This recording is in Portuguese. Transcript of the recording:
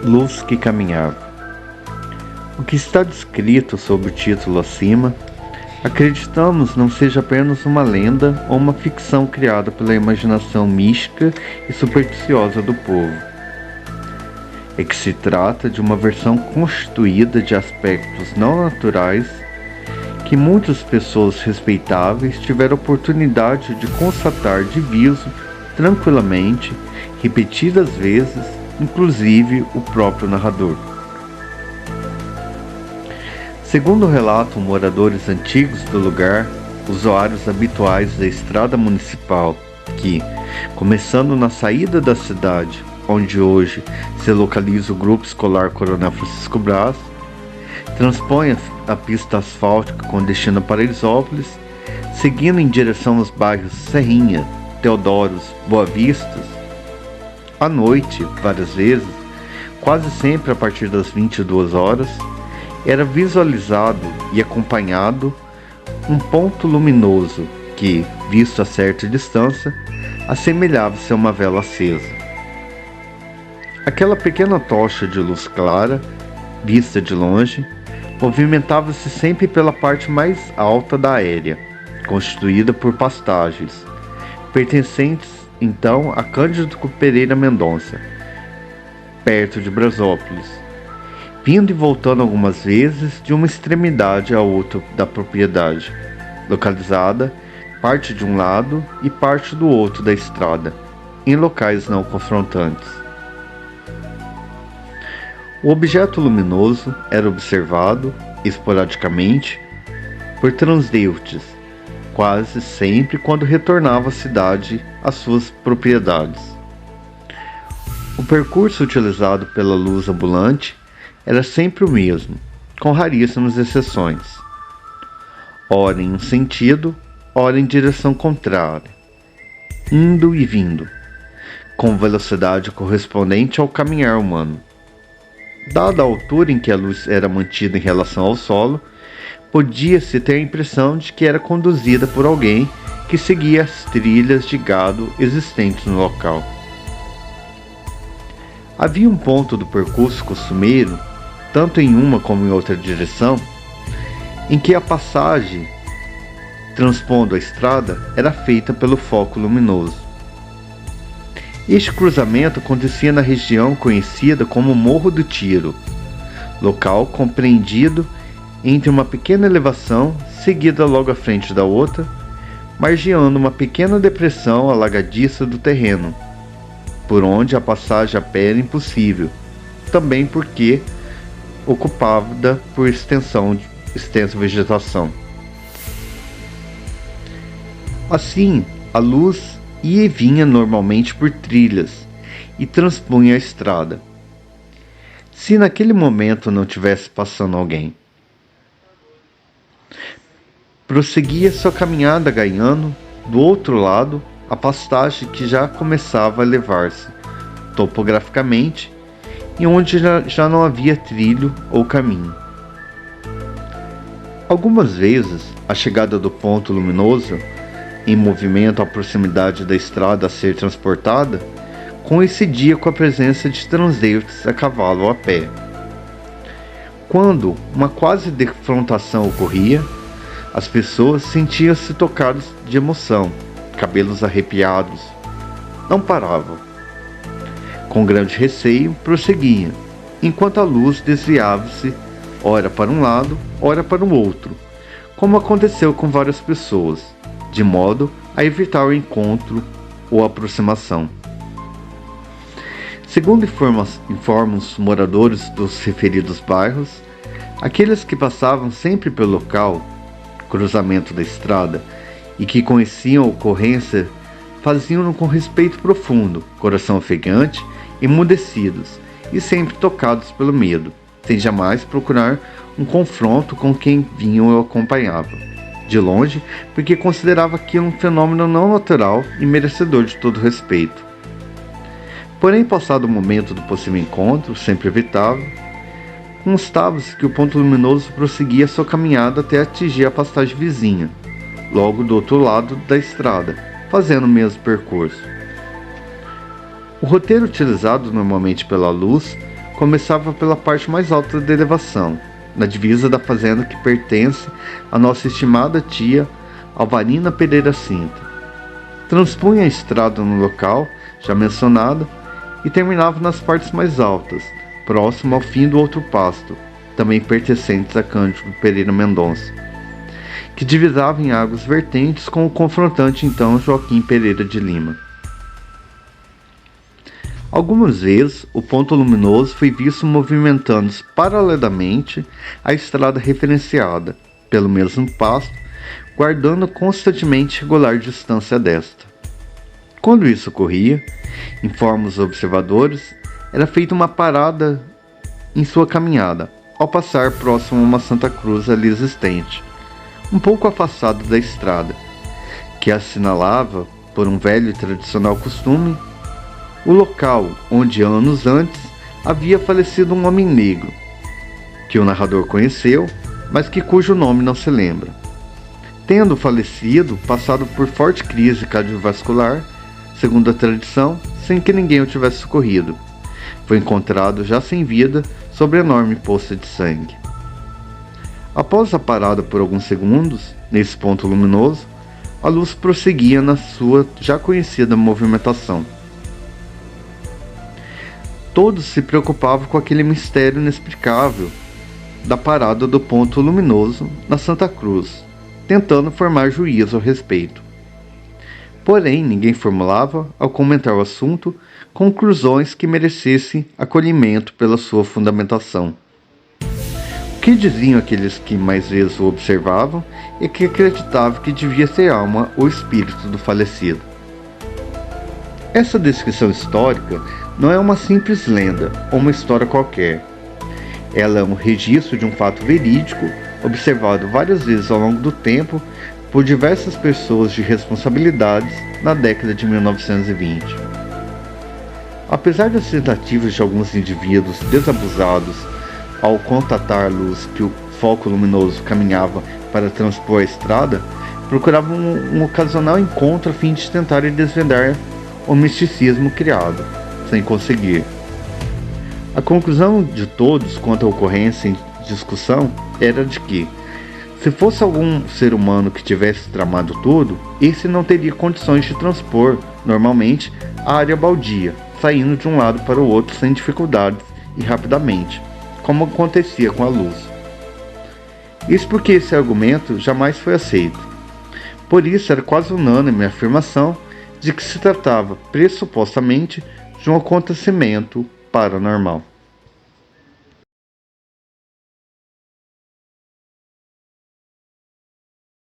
Luz que caminhava. O que está descrito sob o título acima, acreditamos não seja apenas uma lenda ou uma ficção criada pela imaginação mística e supersticiosa do povo. É que se trata de uma versão constituída de aspectos não naturais que muitas pessoas respeitáveis tiveram oportunidade de constatar de viso tranquilamente, repetidas vezes, inclusive o próprio narrador. Segundo relatam moradores antigos do lugar, usuários habituais da estrada municipal, que, começando na saída da cidade, onde hoje se localiza o Grupo Escolar Coronel Francisco Brás, transpõe a pista asfáltica com destino a Paraisópolis, seguindo em direção aos bairros Serrinha, Teodoros, Boa Vistas. À noite, várias vezes, quase sempre a partir das 22 horas, era visualizado e acompanhado um ponto luminoso que, visto a certa distância, assemelhava-se a uma vela acesa. Aquela pequena tocha de luz clara, vista de longe, movimentava-se sempre pela parte mais alta da aérea, constituída por pastagens, pertencentes então a Cândido Pereira Mendonça, perto de Brasópolis, vindo e voltando algumas vezes de uma extremidade à outra da propriedade, localizada parte de um lado e parte do outro da estrada, em locais não confrontantes. O objeto luminoso era observado, esporadicamente, por transeuntes, quase sempre quando retornava à cidade às suas propriedades. O percurso utilizado pela luz ambulante era sempre o mesmo, com raríssimas exceções. Ora em um sentido, ora em direção contrária, indo e vindo, com velocidade correspondente ao caminhar humano. Dada a altura em que a luz era mantida em relação ao solo, podia-se ter a impressão de que era conduzida por alguém que seguia as trilhas de gado existentes no local. Havia um ponto do percurso costumeiro, tanto em uma como em outra direção, em que a passagem, transpondo a estrada, era feita pelo foco luminoso. Este cruzamento acontecia na região conhecida como Morro do Tiro, local compreendido entre uma pequena elevação seguida logo à frente da outra, margeando uma pequena depressão alagadiça do terreno, por onde a passagem a pé era impossível, também porque ocupada por extensa vegetação. Assim, a luz ia e vinha normalmente por trilhas e transpunha a estrada. Se naquele momento não tivesse passando alguém, prosseguia sua caminhada ganhando, do outro lado, a pastagem que já começava a elevar-se, topograficamente, e onde já não havia trilho ou caminho. Algumas vezes, a chegada do ponto luminoso, em movimento à proximidade da estrada a ser transportada, coincidia com a presença de transeuntes a cavalo ou a pé. Quando uma quase defrontação ocorria, as pessoas sentiam-se tocadas de emoção, cabelos arrepiados. Não paravam. Com grande receio, prosseguiam, enquanto a luz desviava-se, ora para um lado, ora para o outro, como aconteceu com várias pessoas, de modo a evitar o encontro ou aproximação. Segundo informam os moradores dos referidos bairros, aqueles que passavam sempre pelo local, cruzamento da estrada, e que conheciam a ocorrência, faziam-no com respeito profundo, coração ofegante, emudecidos e sempre tocados pelo medo, sem jamais procurar um confronto com quem vinham ou acompanhavam, de longe, porque considerava aquilo um fenômeno não natural e merecedor de todo respeito. Porém, passado o momento do possível encontro, sempre evitável, constava-se que o ponto luminoso prosseguia sua caminhada até atingir a pastagem vizinha, logo do outro lado da estrada, fazendo o mesmo percurso. O roteiro utilizado normalmente pela luz começava pela parte mais alta da elevação, na divisa da fazenda que pertence à nossa estimada tia Alvarina Pereira Cinta. Transpunha a estrada no local, já mencionado, e terminava nas partes mais altas, próximo ao fim do outro pasto, também pertencentes a Cândido Pereira Mendonça, que divisava em águas vertentes com o confrontante então Joaquim Pereira de Lima. Algumas vezes, o ponto luminoso foi visto movimentando-se paralelamente à estrada referenciada, pelo mesmo pasto, guardando constantemente regular distância desta. Quando isso ocorria, informa os observadores, era feita uma parada em sua caminhada, ao passar próximo a uma Santa Cruz ali existente, um pouco afastado da estrada, que assinalava, por um velho e tradicional costume, o local onde anos antes havia falecido um homem negro, que o narrador conheceu, mas cujo nome não se lembra. Tendo falecido, passado por forte crise cardiovascular, segundo a tradição, sem que ninguém o tivesse socorrido, foi encontrado já sem vida sobre a enorme poça de sangue. Após a parada por alguns segundos, nesse ponto luminoso, a luz prosseguia na sua já conhecida movimentação. Todos se preocupavam com aquele mistério inexplicável da parada do ponto luminoso na Santa Cruz, tentando formar juízo a respeito. Porém, ninguém formulava, ao comentar o assunto, conclusões que merecessem acolhimento pela sua fundamentação. O que diziam aqueles que mais vezes o observavam e que acreditavam que devia ser alma ou espírito do falecido? Essa descrição histórica não é uma simples lenda ou uma história qualquer. Ela é um registro de um fato verídico, observado várias vezes ao longo do tempo por diversas pessoas de responsabilidades na década de 1920. Apesar das tentativas de alguns indivíduos desabusados ao contatar a luz que o foco luminoso caminhava para transpor a estrada, procuravam um ocasional encontro a fim de tentarem desvendar o misticismo criado, sem conseguir. A conclusão de todos quanto à ocorrência em discussão era de que, se fosse algum ser humano que tivesse tramado tudo, esse não teria condições de transpor, normalmente, a área baldia, saindo de um lado para o outro sem dificuldades e rapidamente, como acontecia com a luz. Isso porque esse argumento jamais foi aceito. Por isso era quase unânime a afirmação de que se tratava, pressupostamente, de um acontecimento paranormal.